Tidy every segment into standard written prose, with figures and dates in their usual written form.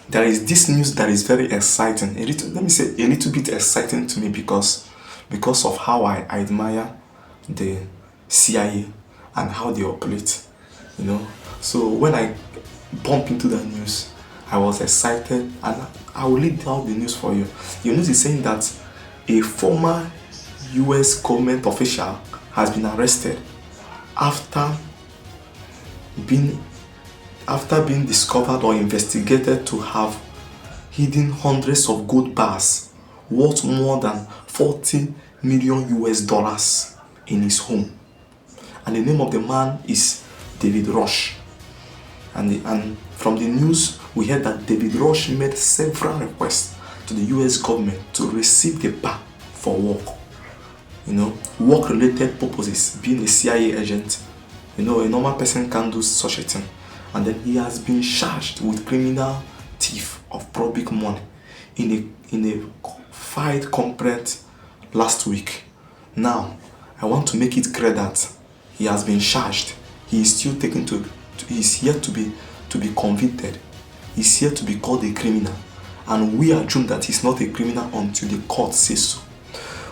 there is this news that is very exciting. Let me say a little bit exciting to me because of how I admire the CIA and how they operate. So when I bump into the news, I was excited, and I will read out the news for you. The news is saying that a former US government official has been arrested after being discovered or investigated to have hidden hundreds of gold bars worth more than 40 million US dollars in his home. And the name of the man is David Rush. And from the news, we heard that David Rush made several requests to the US government to receive the bar for work. Work-related purposes, being a CIA agent. A normal person can't do such a thing. And then he has been charged with criminal thief of public money in a fight complaint last week. Now, I want to make it clear that he has been charged. He is still he's yet to be convicted. He's yet to be called a criminal. And we assume that he's not a criminal until the court says so.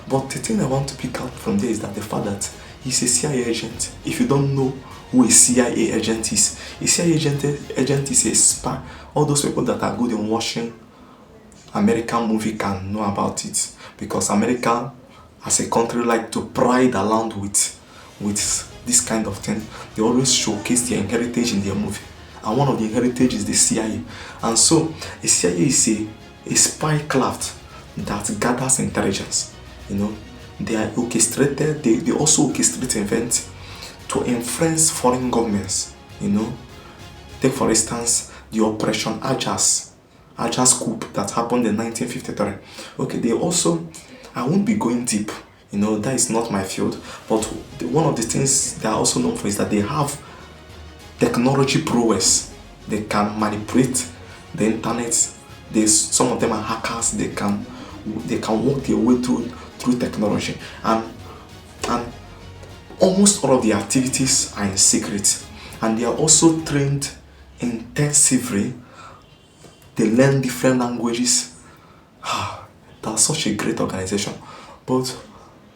But the thing I want to pick out from there is that the fact that he's a CIA agent. If you don't know who a CIA agent is is a spy. All those people that are good in watching American movie can know about it, because America as a country like to pride around with this kind of thing. They always showcase their heritage in their movie, and one of the heritage is the CIA. And so a CIA is a spy craft that gathers intelligence. They are orchestrated. They also orchestrate events to influence foreign governments. Take for instance the Operation Ajas coup that happened in 1953. Okay, they also, I won't be going deep. That is not my field. But one of the things they are also known for is that they have technology prowess. They can manipulate the internet. Some of them are hackers. They can work their way through technology, and almost all of the activities are in secret, and they are also trained intensively. They learn different languages. That's such a great organization. But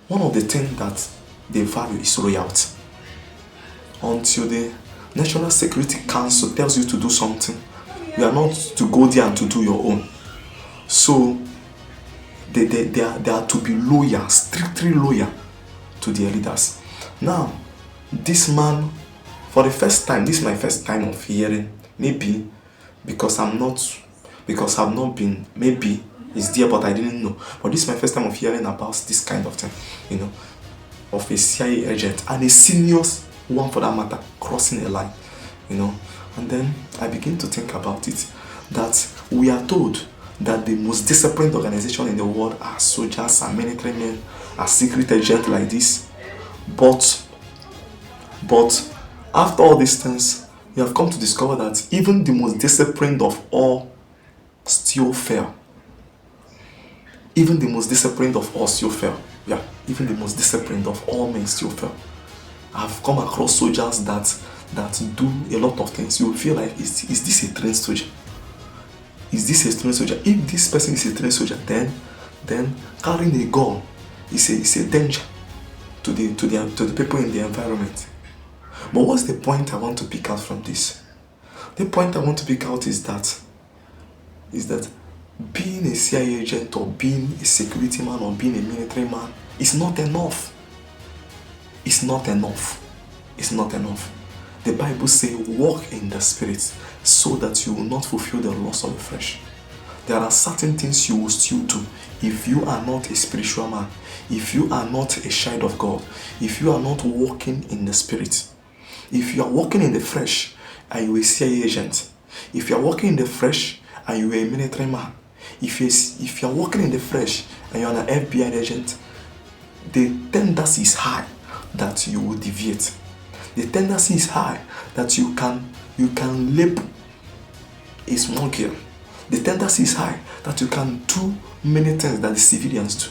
one of the things that they value is loyalty. Until the National Security Council tells you to do something, you are not to go there and to do your own. So they are to be loyal, strictly loyal to their leaders. Now, this man, for the first time, this is my first time of hearing, maybe because I've not been, maybe it's there but I didn't know. But this is my first time of hearing about this kind of thing, of a CIA agent and a senior one for that matter crossing a line, And then I begin to think about it, that we are told that the most disciplined organization in the world are soldiers and military men, are secret agents like this. But after all these things, we have come to discover that even the most disciplined of all still fail. Even the most disciplined of all still fail. Yeah, even the most disciplined of all men still fail. I've come across soldiers that do a lot of things. You will feel like, is this a trained soldier? Is this a trained soldier? If this person is a trained soldier, then carrying a gun is a danger to the people in the environment. But what's the point I want to pick out from this? The point I want to pick out is that being a CIA agent or being a security man or being a military man is not enough. It's not enough. It's not enough. The Bible says, walk in the Spirit so that you will not fulfill the lust of the flesh. There are certain things you will still do if you are not a spiritual man, if you are not a child of God, if you are not walking in the Spirit. If you are walking in the flesh, are you a CIA agent? If you are walking in the flesh, are you a military man? If you are walking in the flesh and you are an FBI agent, the tendency is high that you will deviate. The tendency is high that you can lip a small girl. The tendency is high that you can do many things that the civilians do,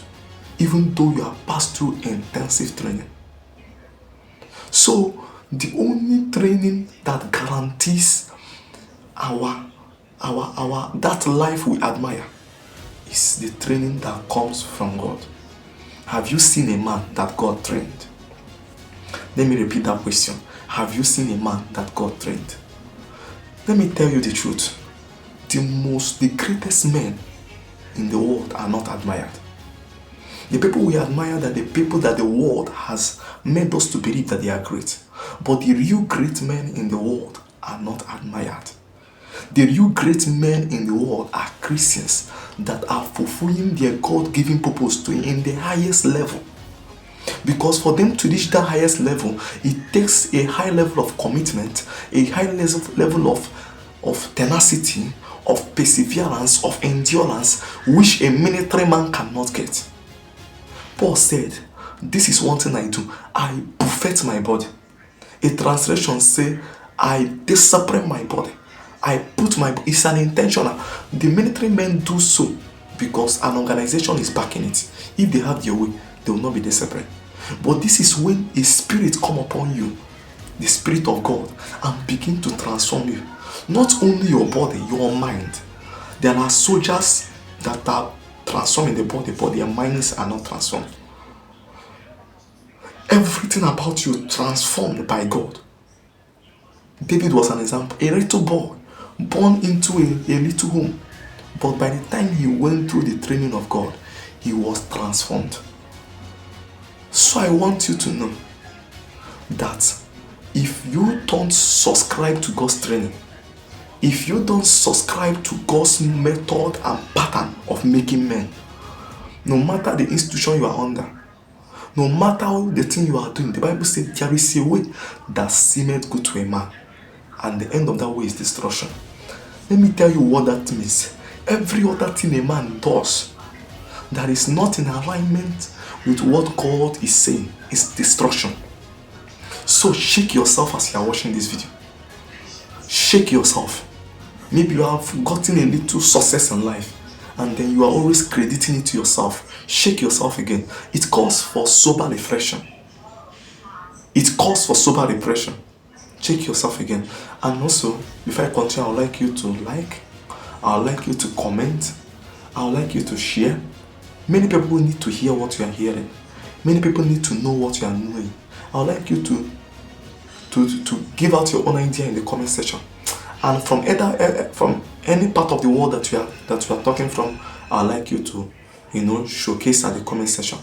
even though you have passed through intensive training. So the only training that guarantees our that life we admire is the training that comes from God. Have you seen a man that God trained? Let me repeat that question. Have you seen a man that God trained? Let me tell you the truth. The greatest men in the world are not admired. The people we admire are the people that the world has made us to believe that they are great. But the real great men in the world are not admired. The real great men in the world are Christians that are fulfilling their God-given purpose in the highest level. Because for them to reach that highest level, it takes a high level of commitment, a high level of tenacity, of perseverance, of endurance, which a military man cannot get. Paul said, this is one thing I do. I buffet my body. A translation says, I discipline my body. It's an intentional. The military men do so because an organization is backing it. If they have their way, they will not be disciplined. But this is when a spirit come upon you, the Spirit of God, and begin to transform you. Not only your body, your mind. There are soldiers that are transforming the body, but their minds are not transformed. Everything about you transformed by God. David was an example. A little boy born into a little home. But by the time he went through the training of God, he was transformed. So I want you to know that if you don't subscribe to God's training, if you don't subscribe to God's method and pattern of making men, no matter the institution you are under, no matter the thing you are doing, the Bible says there is a way that seemeth good to a man, and the end of that way is destruction. Let me tell you what that means. Every other thing a man does that is not in alignment with what God is saying is destruction. So shake yourself as you are watching this video. Shake yourself. Maybe you have gotten a little success in life and then you are always crediting it to yourself. Shake yourself again. It calls for sober reflection. It calls for sober reflection. Check yourself again. And also, before I continue, I would like you to like, I would like you to comment, I would like you to share. Many people need to hear what you are hearing. Many people need to know what you are knowing. I would like you to give out your own idea in the comment section. And from any part of the world that you are talking from, I would like you to showcase at the comment section.